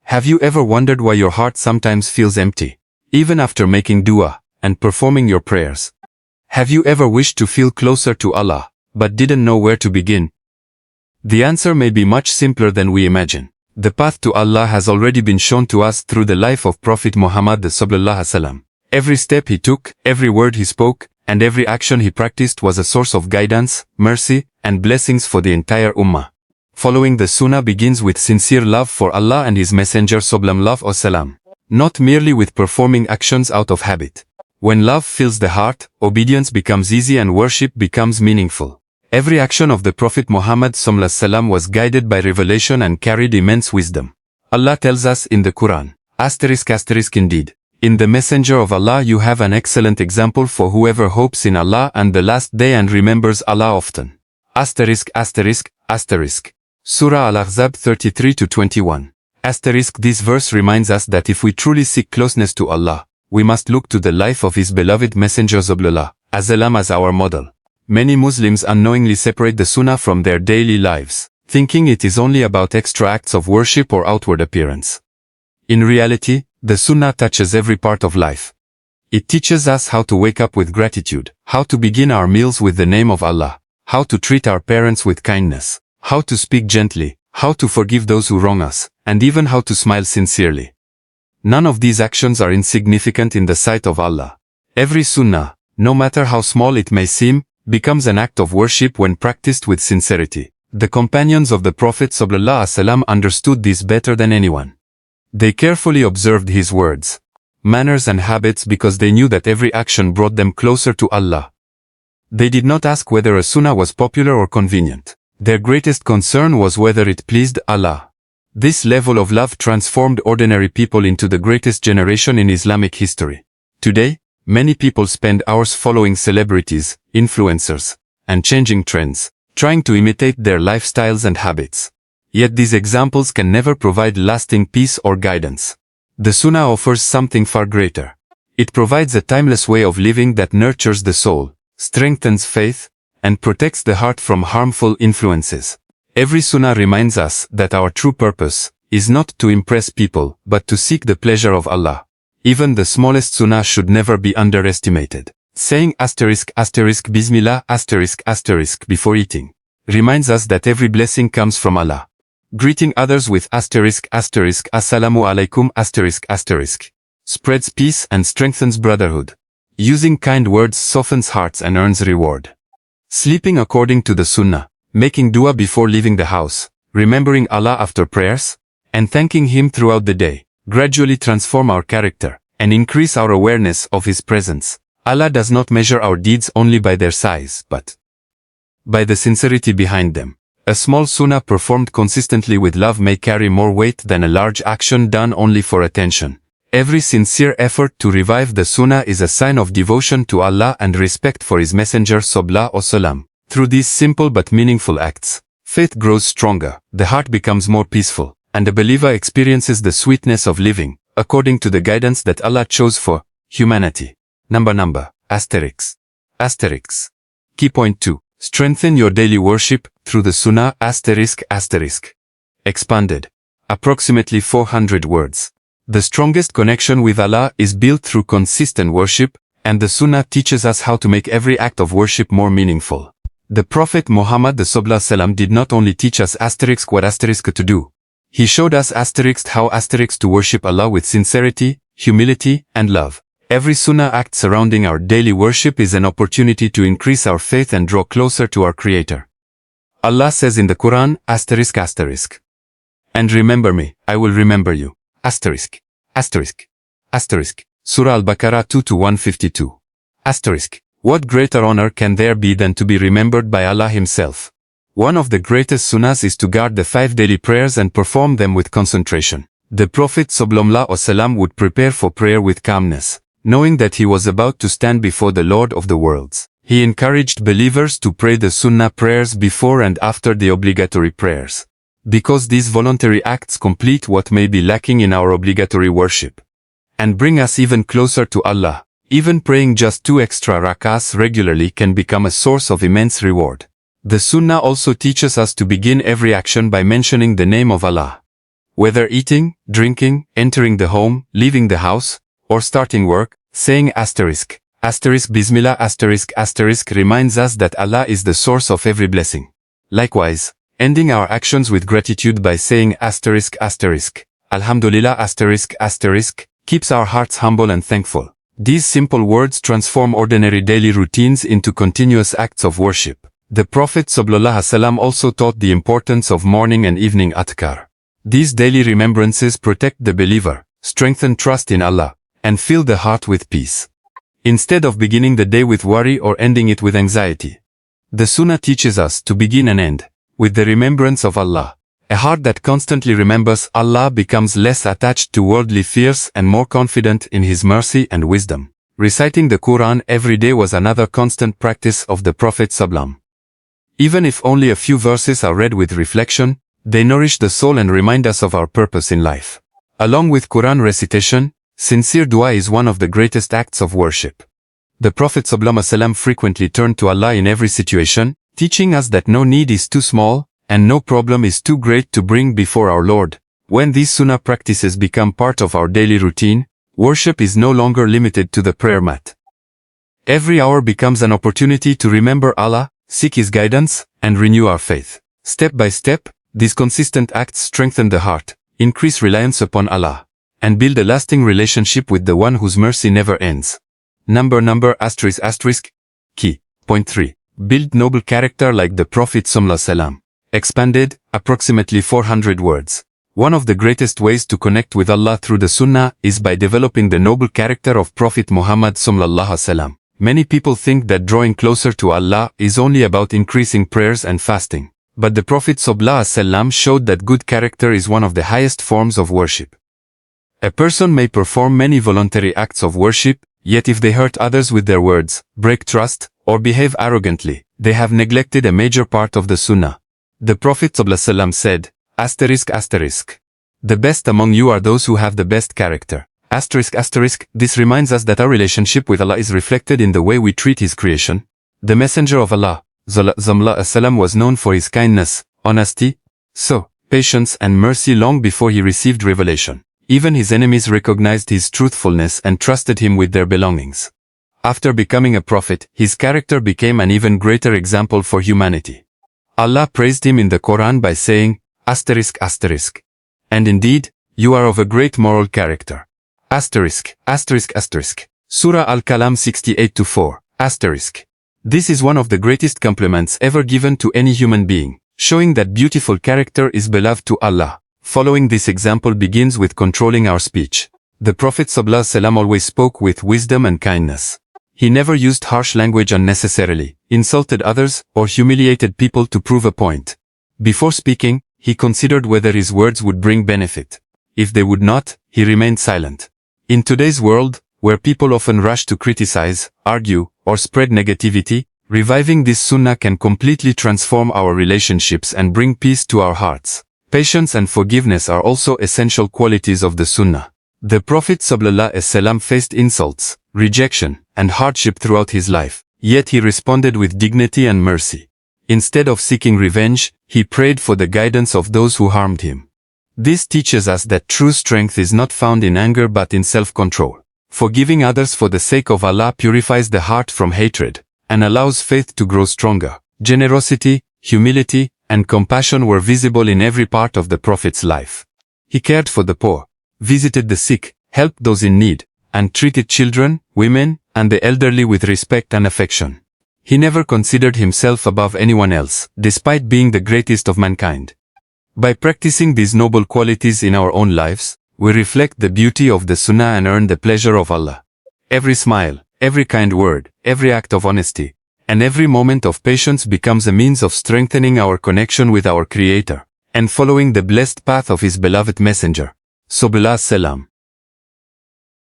Have you ever wondered why your heart sometimes feels empty, even after making dua and performing your prayers? Have you ever wished to feel closer to Allah, but didn't know where to begin? The answer may be much simpler than we imagine. The path to Allah has already been shown to us through the life of Prophet Muhammad sallallahu alaihi wasallam. Every step he took, every word he spoke, and every action he practiced was a source of guidance, mercy, and blessings for the entire ummah. Following the Sunnah begins with sincere love for Allah and His Messenger sallallahu alaihi wasallam, not merely with performing actions out of habit. When love fills the heart, obedience becomes easy and worship becomes meaningful. Every action of the Prophet Muhammad sallallahu alaihi wasallam was guided by revelation and carried immense wisdom. Allah tells us in the Quran, **** indeed, in the Messenger of Allah you have an excellent example for whoever hopes in Allah and the last day and remembers Allah often. ******. Surah Al-Ahzab 33-21. This verse reminds us that if we truly seek closeness to Allah, we must look to the life of His beloved Messenger sallallahu alaihi wasallam as our model. Many Muslims unknowingly separate the Sunnah from their daily lives, thinking it is only about extra acts of worship or outward appearance. In reality, the Sunnah touches every part of life. It teaches us how to wake up with gratitude, how to begin our meals with the name of Allah, how to treat our parents with kindness, how to speak gently, how to forgive those who wrong us, and even how to smile sincerely. None of these actions are insignificant in the sight of Allah. Every Sunnah, no matter how small it may seem, becomes an act of worship when practiced with sincerity. The companions of the Prophet sallallahu alaihi wasallam understood this better than anyone. They carefully observed his words, manners and habits because they knew that every action brought them closer to Allah. They did not ask whether a Sunnah was popular or convenient. Their greatest concern was whether it pleased Allah. This level of love transformed ordinary people into the greatest generation in Islamic history. Today, many people spend hours following celebrities, influencers, and changing trends, trying to imitate their lifestyles and habits. Yet these examples can never provide lasting peace or guidance. The Sunnah offers something far greater. It provides a timeless way of living that nurtures the soul, strengthens faith, and protects the heart from harmful influences. Every Sunnah reminds us that our true purpose is not to impress people, but to seek the pleasure of Allah. Even the smallest Sunnah should never be underestimated. Saying Bismillah before eating reminds us that every blessing comes from Allah. Greeting others with Assalamu alaikum spreads peace and strengthens brotherhood. Using kind words softens hearts and earns reward. Sleeping according to the Sunnah, making dua before leaving the house, remembering Allah after prayers, and thanking Him throughout the day, gradually transform our character and increase our awareness of His presence. Allah does not measure our deeds only by their size, but by the sincerity behind them. A small Sunnah performed consistently with love may carry more weight than a large action done only for attention. Every sincere effort to revive the Sunnah is a sign of devotion to Allah and respect for His Messenger sallallahu alaihi wasallam. Through these simple but meaningful acts, faith grows stronger, the heart becomes more peaceful, and the believer experiences the sweetness of living, according to the guidance that Allah chose for humanity. Key point 2. Strengthen your daily worship through the Sunnah ***. Expanded. Approximately 400 words. The strongest connection with Allah is built through consistent worship, and the Sunnah teaches us how to make every act of worship more meaningful. The Prophet Muhammad sallallahu alaihi wasallam did not only teach us what to do. He showed us how to worship Allah with sincerity, humility, and love. Every Sunnah act surrounding our daily worship is an opportunity to increase our faith and draw closer to our Creator. Allah says in the Quran, ****. And remember me, I will remember you. ****. Surah Al-Baqarah 2-152. What greater honor can there be than to be remembered by Allah Himself? One of the greatest Sunnahs is to guard the 5 daily prayers and perform them with concentration. The Prophet sallallahu alaihi wasallam would prepare for prayer with calmness, knowing that he was about to stand before the Lord of the worlds. He encouraged believers to pray the Sunnah prayers before and after the obligatory prayers, because these voluntary acts complete what may be lacking in our obligatory worship, and bring us even closer to Allah. Even praying just 2 extra rak'ahs regularly can become a source of immense reward. The Sunnah also teaches us to begin every action by mentioning the name of Allah. Whether eating, drinking, entering the home, leaving the house, or starting work, saying asterisk Bismillah asterisk reminds us that Allah is the source of every blessing. Likewise, ending our actions with gratitude by saying asterisk Alhamdulillah asterisk keeps our hearts humble and thankful. These simple words transform ordinary daily routines into continuous acts of worship. The Prophet ﷺ also taught the importance of morning and evening adhkar. These daily remembrances protect the believer, strengthen trust in Allah, and fill the heart with peace. Instead of beginning the day with worry or ending it with anxiety, the Sunnah teaches us to begin and end with the remembrance of Allah. A heart that constantly remembers Allah becomes less attached to worldly fears and more confident in His mercy and wisdom. Reciting the Quran every day was another constant practice of the Prophet ﷺ. Even if only a few verses are read with reflection, they nourish the soul and remind us of our purpose in life. Along with Quran recitation, sincere dua is one of the greatest acts of worship. The Prophet ﷺ frequently turned to Allah in every situation, teaching us that no need is too small, and no problem is too great to bring before our Lord. When these sunnah practices become part of our daily routine, worship is no longer limited to the prayer mat. Every hour becomes an opportunity to remember Allah, seek His guidance, and renew our faith. Step by step, these consistent acts strengthen the heart, increase reliance upon Allah, and build a lasting relationship with the One whose mercy never ends. Key. Point 3. Build noble character like the Prophet ﷺ. Expanded, approximately 400 words. One of the greatest ways to connect with Allah through the Sunnah is by developing the noble character of Prophet Muhammad ﷺ. Many people think that drawing closer to Allah is only about increasing prayers and fasting. But the Prophet ﷺ showed that good character is one of the highest forms of worship. A person may perform many voluntary acts of worship, yet if they hurt others with their words, break trust, or behave arrogantly, they have neglected a major part of the Sunnah. The Prophet ﷺ said, the best among you are those who have the best character. This reminds us that our relationship with Allah is reflected in the way we treat His creation. The Messenger of Allah ﷺ was known for his kindness, honesty, patience and mercy long before he received revelation. Even his enemies recognized his truthfulness and trusted him with their belongings. After becoming a prophet, his character became an even greater example for humanity. Allah praised him in the Quran by saying, and indeed, you are of a great moral character. Surah Al-Kalam 68-4. This is one of the greatest compliments ever given to any human being, showing that beautiful character is beloved to Allah. Following this example begins with controlling our speech. The Prophet ﷺ always spoke with wisdom and kindness. He never used harsh language unnecessarily, insulted others, or humiliated people to prove a point. Before speaking, he considered whether his words would bring benefit. If they would not, he remained silent. In today's world, where people often rush to criticize, argue, or spread negativity, reviving this sunnah can completely transform our relationships and bring peace to our hearts. Patience and forgiveness are also essential qualities of the sunnah. The Prophet ﷺ faced insults, rejection, and hardship throughout his life, yet he responded with dignity and mercy. Instead of seeking revenge, he prayed for the guidance of those who harmed him. This teaches us that true strength is not found in anger but in self-control. Forgiving others for the sake of Allah purifies the heart from hatred, and allows faith to grow stronger. Generosity, humility, and compassion were visible in every part of the Prophet's life. He cared for the poor, visited the sick, helped those in need, and treated children, women, and the elderly with respect and affection. He never considered himself above anyone else, despite being the greatest of mankind. By practicing these noble qualities in our own lives, we reflect the beauty of the Sunnah and earn the pleasure of Allah. Every smile, every kind word, every act of honesty, and every moment of patience becomes a means of strengthening our connection with our Creator, and following the blessed path of His beloved Messenger. Sallallahu Alaihi Wasallam.